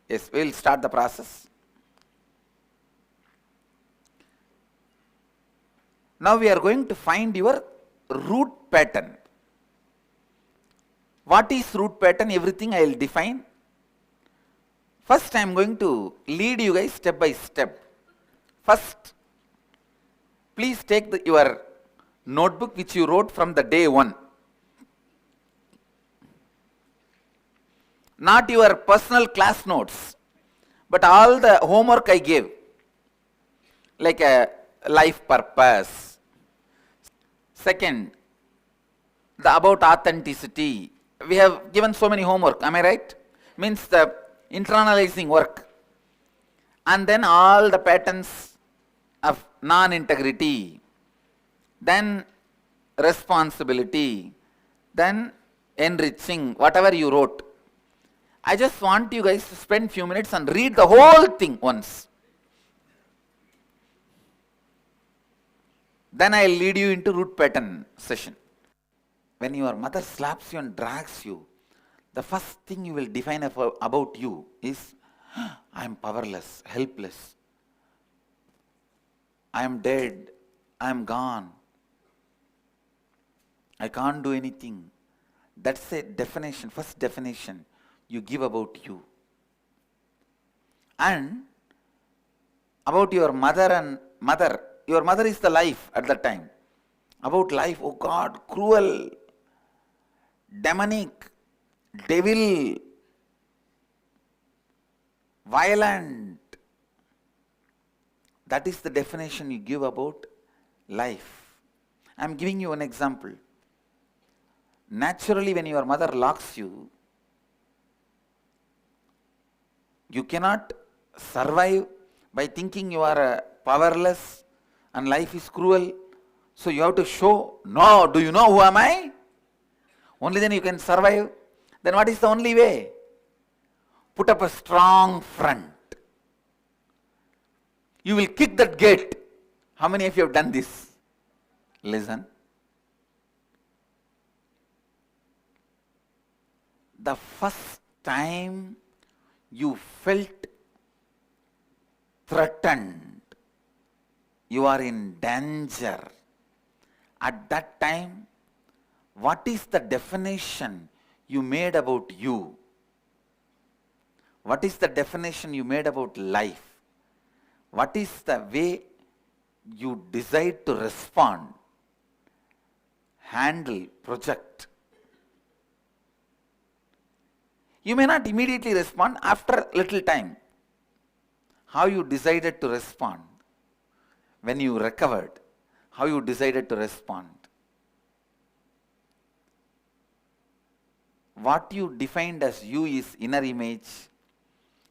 Yes, we will start the process. Now we are going to find your root pattern. What is root pattern? Everything I will define. First I am going to lead you guys step by step. First, please take your notebook which you wrote from the day 1. Not your personal class notes, but all the homework I gave, like a life purpose. Second, the about authenticity. We have given so many homework, am I right? Means the internalizing work. And then all the patterns of non-integrity, then responsibility, then enriching, whatever you wrote. I just want you guys to spend few minutes and read the whole thing once. Then I will lead you into root pattern session. When your mother slaps you and drags you, the first thing you will define about you is, I am powerless, helpless. I am dead, I am gone. I can't do anything. That's a definition, first definition you give about you. And about your mother, your mother is the life at that time. About life, oh God, cruel, demonic, devil, violent. That is the definition you give about life. I am giving you an example. Naturally, when your mother locks you, you cannot survive by thinking you are powerless and life is cruel. So you have to show, no, do you know who am I? Only then you can survive. Then what is the only way? Put up a strong front. You will kick that gate. How many of you have done this? Listen. The first time you felt threatened, you are in danger. At that time, what is the definition you made about you? What is the definition you made about life? What is the way you decide to respond, handle, project? You may not immediately respond, after little time. How you decided to respond? When you recovered, how you decided to respond? What you defined as you is inner image.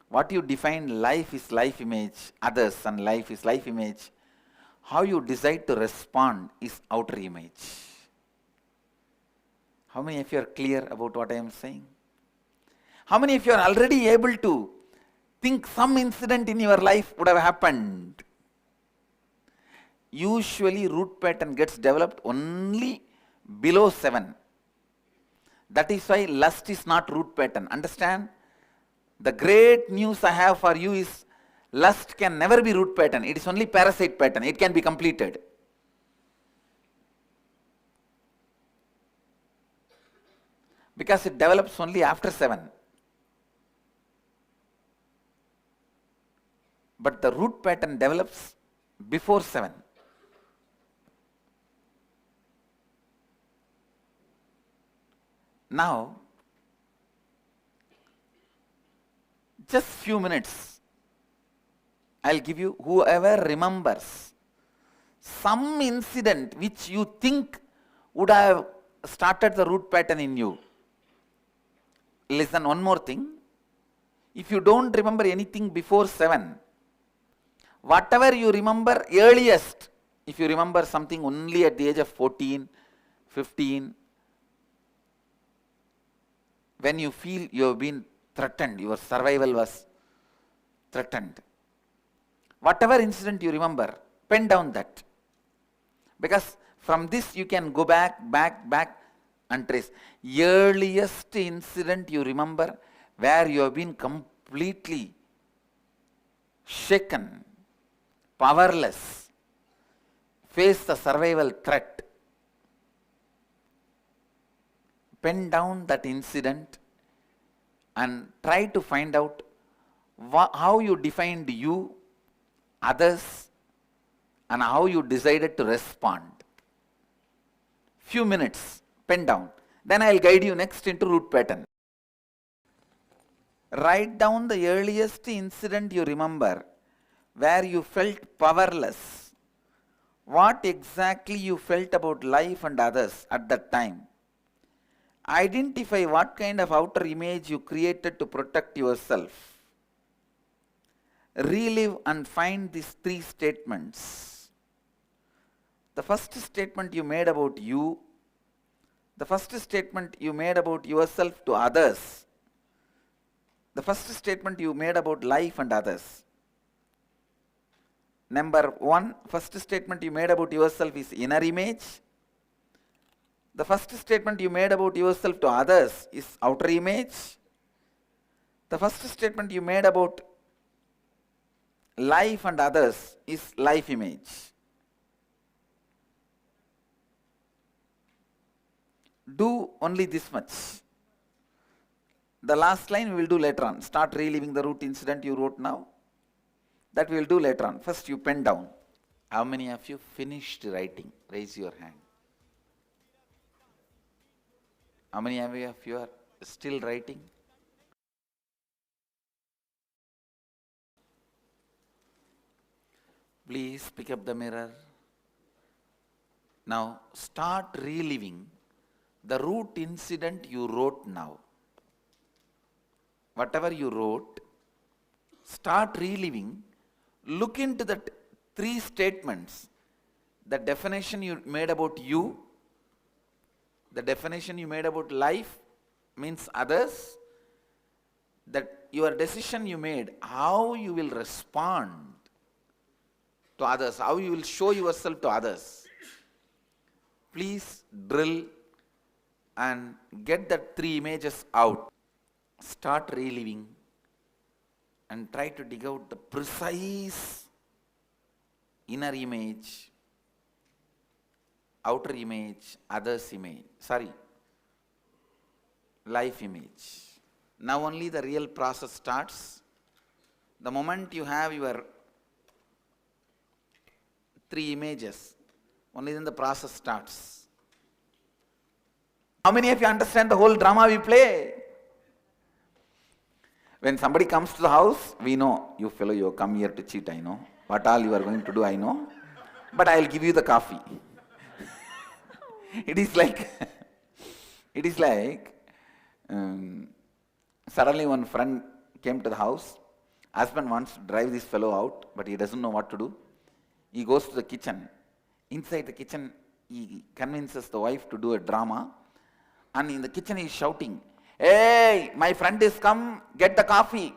What you defined life is life image, others and life is life image. How you decide to respond is outer image. How many of you are clear about what I am saying? How many of you are already able to think some incident in your life would have happened? Usually root pattern gets developed only below 7. That is why lust is not root pattern. Understand? The great news I have for you is lust can never be root pattern. It is only parasite pattern. It can be completed. Because it develops only after 7. But the root pattern develops before 7. Now, just few minutes, I'll give you, whoever remembers some incident which you think would have started the root pattern in you. Listen, one more thing. If you don't remember anything before 7, whatever you remember earliest, if you remember something only at the age of 14, 15, when you feel you have been threatened, your survival was threatened. Whatever incident you remember, pen down that. Because from this you can go back and trace. Earliest incident you remember where you have been completely shaken, powerless, face the survival threat. Pen down that incident and try to find out how you defined you, others, and how you decided to respond. Few minutes, pen down. Then I will guide you next into root pattern. Write down the earliest incident you remember where you felt powerless. What exactly you felt about life and others at that time. Identify what kind of outer image you created to protect yourself. Relive and find these three statements. The first statement you made about you, the first statement you made about yourself to others, the first statement you made about life and others. Number one, first statement you made about yourself is inner image. The first statement you made about yourself to others is outer image. The first statement you made about life and others is life image. Do only this much. The last line we will do later on. Start reliving the root incident you wrote now. That we will do later on. First you pen down. How many of you finished writing? Raise your hand. How many of you are still writing? Please pick up the mirror. Now start reliving the root incident you wrote now. Whatever you wrote, start reliving. Look into the three statements. The definition you made about you, the definition you made about life means others, that your decision you made, how you will respond to others, how you will show yourself to others. Please drill and get the three images out. Start reliving and try to dig out the precise inner image, outer image, others image, life image. Now only the real process starts. The moment you have your three images, only then the process starts. How many of you understand the whole drama we play? When somebody comes to the house, we know, you fellow, you come here to cheat, I know. What all you are going to do, I know. But I will give you the coffee. It is like, suddenly one friend came to the house. Husband wants to drive this fellow out, but he doesn't know what to do. He goes to the kitchen. Inside the kitchen, he convinces the wife to do a drama. And in the kitchen, he is shouting, "Hey, my friend is come, get the coffee."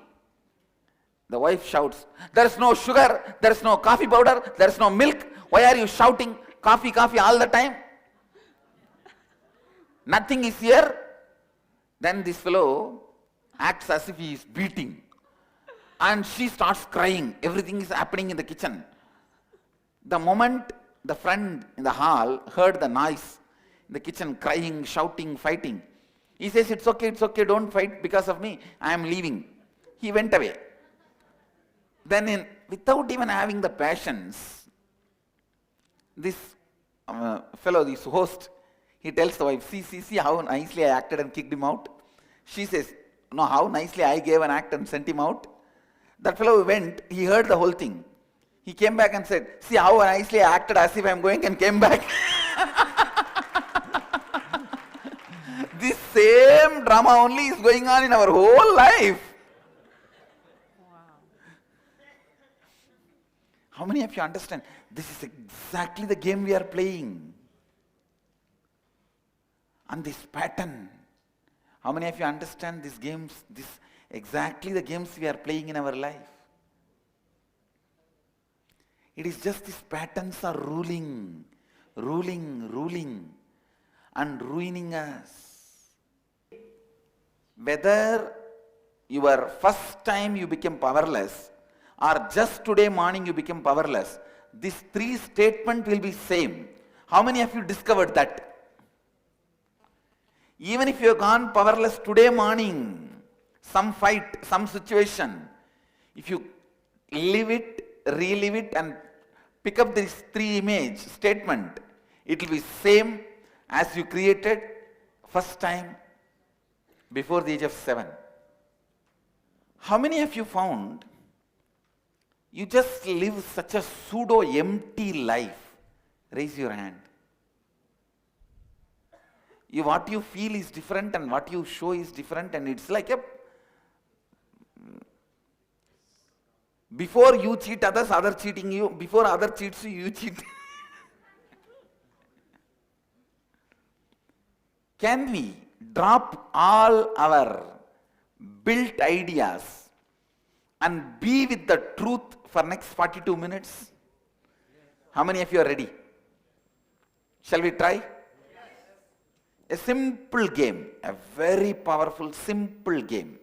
The wife shouts, "There is no sugar, there is no coffee powder, there is no milk. Why are you shouting coffee, coffee all the time? Nothing is here." Then this fellow acts as if he is beating. And she starts crying. Everything is happening in the kitchen. The moment the friend in the hall heard the noise in the kitchen, crying, shouting, fighting, he says, it's okay, don't fight because of me, I am leaving. He went away. Then without even having the patience, this fellow, this host, he tells the wife, see how nicely I acted and kicked him out. She says, no, how nicely I gave an act and sent him out. That fellow went, he heard the whole thing. He came back and said, see how nicely I acted as if I am going, and came back. This same drama only is going on in our whole life. Wow. How many of you understand? This is exactly the game we are playing. And this pattern. How many of you understand these games, exactly the games we are playing in our life? It is just these patterns are ruling and ruining us. Whether your first time you became powerless or just today morning you became powerless, these three statements will be same. How many of you discovered that? Even if you have gone powerless today morning, some fight, some situation, if you live it, relive it and pick up these three image statement, it will be same as you created first time before the age of 7. How many of you found you just live such a pseudo empty life? Raise your hand. What you feel is different and what you show is different, and it's like a before you cheat others, other cheating you. Before other cheats you, you cheat. Can we drop all our built ideas and be with the truth for next 42 minutes? How many of you are ready? Shall we try? A simple game, a very powerful, simple game.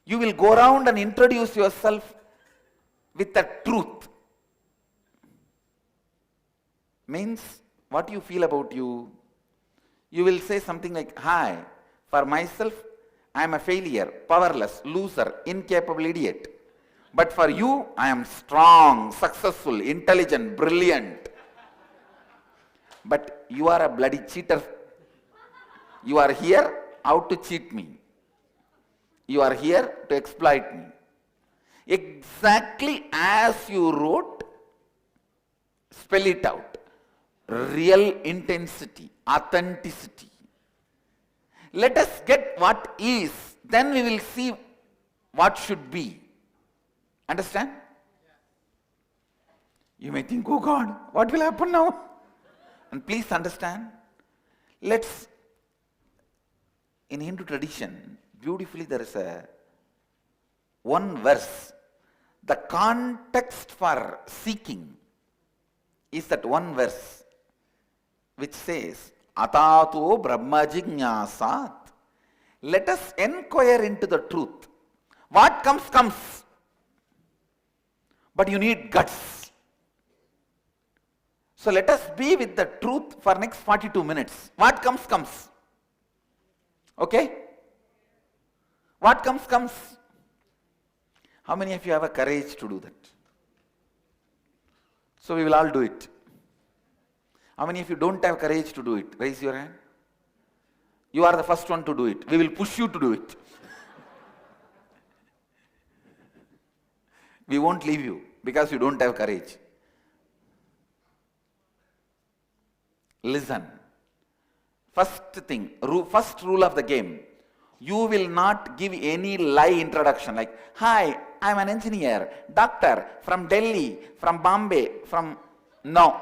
You will go around and introduce yourself with the truth. Means what you feel about you. You will say something like, hi, for myself, I am a failure, powerless, loser, incapable idiot. But for you, I am strong, successful, intelligent, brilliant. But you are a bloody cheater. You are here out to cheat me. You are here to exploit me. Exactly as you wrote, spell it out. Real intensity, authenticity. Let us get what is, then we will see what should be. Understand? You may think, oh God, what will happen now? And please understand, let's, in Hindu tradition, beautifully there is one verse. The context for seeking is that one verse which says, Atato Brahma Jignasat. Let us inquire into the truth. What comes, comes. But you need guts. So let us be with the truth for next 42 minutes. What comes, comes. Okay? What comes, comes. How many of you have a courage to do that? So we will all do it. How many of you don't have courage to do it? Raise your hand. You are the first one to do it. We will push you to do it. We won't leave you because you don't have courage. Listen. First thing, first rule of the game. You will not give any lie introduction like, hi, I am an engineer, doctor, from Delhi, from Bombay, from... No.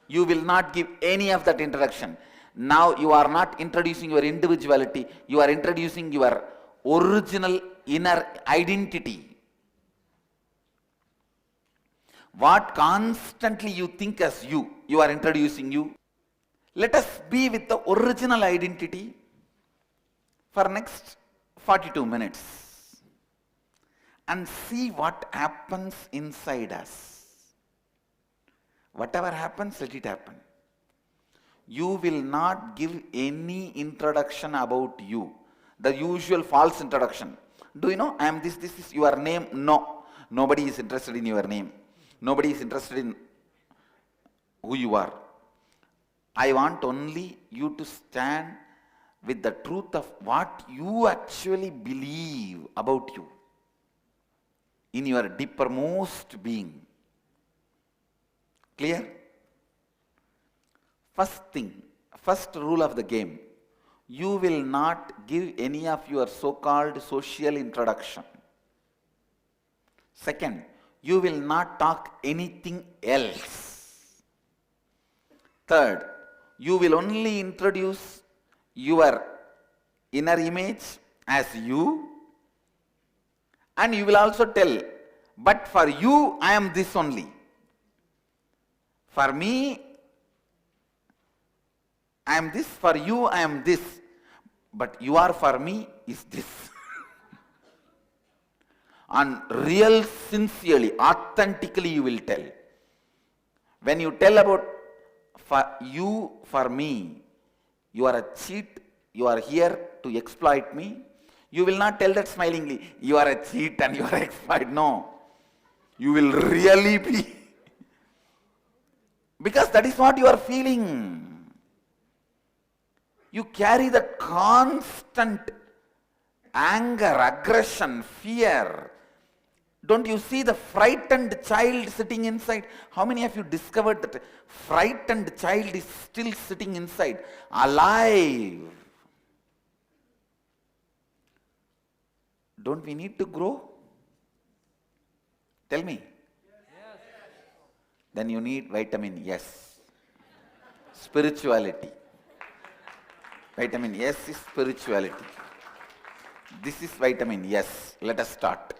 You will not give any of that introduction. Now you are not introducing your individuality, you are introducing your original inner identity. What constantly you think as you are introducing you. Let us be with the original identity for next 42 minutes and see what happens inside us. Whatever happens, let it happen. You will not give any introduction about you. The usual false introduction. Do you know, I am this is your name? No. Nobody is interested in your name. Nobody is interested in who you are. I want only you to stand with the truth of what you actually believe about you in your deepermost being. Clear? First thing, first rule of the game, you will not give any of your so-called social introduction. Second, you will not talk anything else. Third, you will only introduce your inner image as you, and you will also tell, but for you, I am this only. For me, I am this, for you I am this, but you are for me is this. And real, sincerely, authentically you will tell. When you tell about for you, for me, you are a cheat, you are here to exploit me, you will not tell that smilingly, you are a cheat and you are exploit. No. You will really be. Because that is what you are feeling. You carry that constant anger, aggression, fear. Don't you see the frightened child sitting inside? How many of you discovered that frightened child is still sitting inside, alive? Don't we need to grow? Tell me. Yes. Then you need vitamin S. Spirituality. Vitamin S is spirituality. This is vitamin S. Let us start.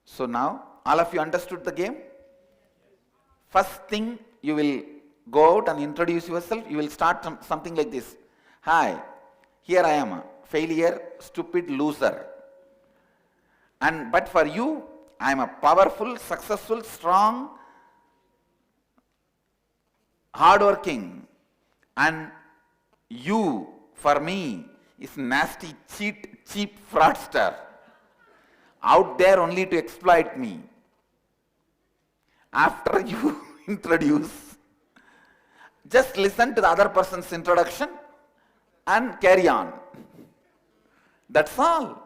So now, all of you understood the game? First thing, you will go out and introduce yourself. You will start something like this. Hi, here I am, a failure, stupid, loser. But for you, I am a powerful, successful, strong, hardworking. And you, for me, is nasty, cheap fraudster. Out there only to exploit me. After you introduce, just listen to the other person's introduction and carry on. That's all.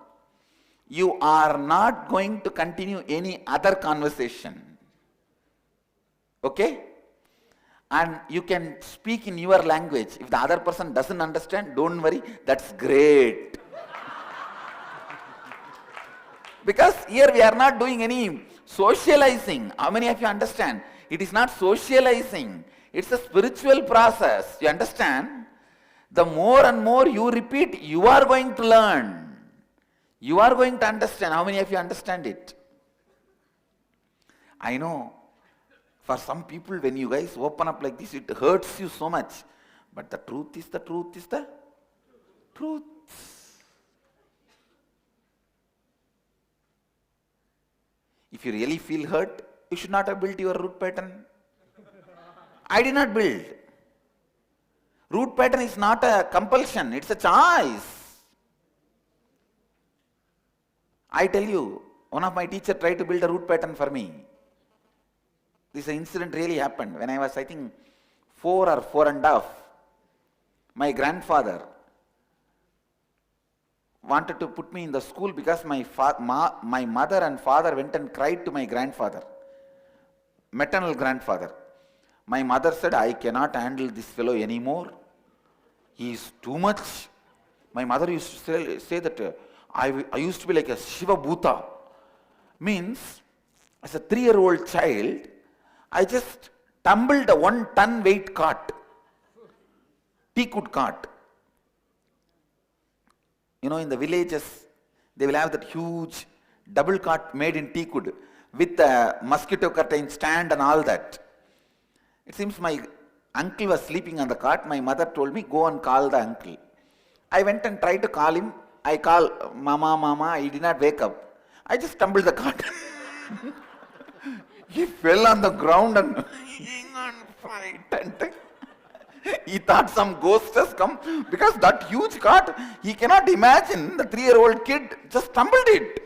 You are not going to continue any other conversation. Okay? And you can speak in your language. If the other person doesn't understand, don't worry, that's great. Because here we are not doing any socializing. How many of you understand? It is not socializing. It's a spiritual process. You understand? The more and more you repeat, you are going to learn. You are going to understand. How many of you understand it? I know, for some people, when you guys open up like this, it hurts you so much. But the truth is the truth is the truth. If you really feel hurt, you should not have built your root pattern. I did not build. Root pattern is not a compulsion, it's a choice. I tell you, one of my teachers tried to build a root pattern for me. This incident really happened when I was, I think, 4 or 4.5. My grandfather wanted to put me in the school because my mother and father went and cried to my grandfather, maternal grandfather. My mother said, I cannot handle this fellow anymore. He is too much. My mother used to say that I used to be like a Shiva Bhuta. Means, as a 3-year-old child, I just tumbled a 1-ton weight cart, teakwood cart. You know, in the villages, they will have that huge double cart made in teakwood with a mosquito curtain stand and all that. It seems my uncle was sleeping on the cart. My mother told me, go and call the uncle. I went and tried to call him. I call, Mama, he did not wake up. I just tumbled the cart. He fell on the ground and frightened. He thought some ghost has come because that huge cart, he cannot imagine the 3-year-old kid just tumbled it.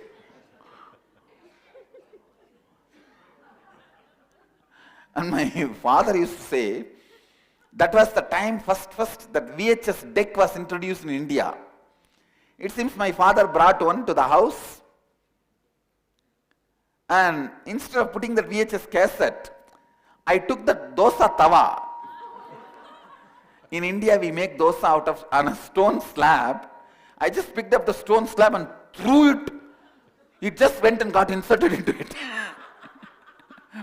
And my father used to say, that was the time first that VHS deck was introduced in India. It seems my father brought one to the house, and instead of putting the VHS cassette, I took the dosa tawa. In India, we make dosa on a stone slab. I just picked up the stone slab and threw it. It just went and got inserted into it.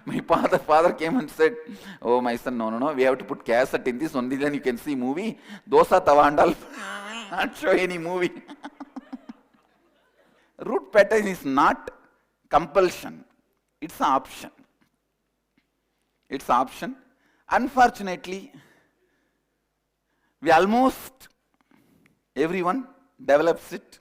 My father came and said, oh, my son, no, we have to put cassette in this, only then you can see movie. Dosa tawa and all, not show any movie. Root pattern is not compulsion. It's an option. It's an option. Unfortunately, We almost, everyone develops it.